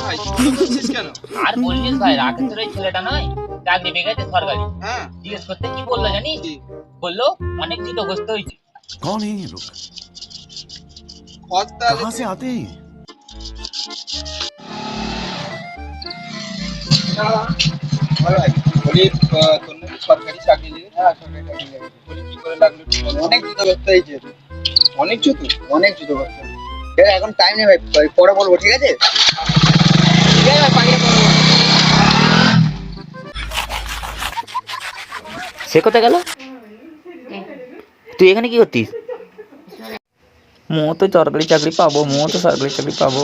ভাই বলছিস কেন? আর বলছিস ভাই, রাকেশের ওই ছেলেটা নয়, চাকরি পেয়ে গেছে সরকারি। হ্যাঁ, জিজ্ঞেস করতে কি বললো জানিস? বললো অনেক জুতোগ্রস্ত হয়েছে। कौन है ये लोग? कहाँ से आते हैं? বলি তোর নাকি সরকারি চাকরি লেগে? হ্যাঁ, সরকারি চাকরি লেগে। বলি কি করে লাগলো? অনেক জুতো করতে হয়েছে, অনেক জুতো। অনেক জুতো করতে হয়েছে। এখন টাইম নেই ভাই, পরে বলবো, ঠিক আছে? ঠিক আছে ভাই, পাঠিয়ে পরে বলবো। সে কোথায় গেল? তুই এখানে কি করতিস? মো তো সরকারি চাকরি পাবো।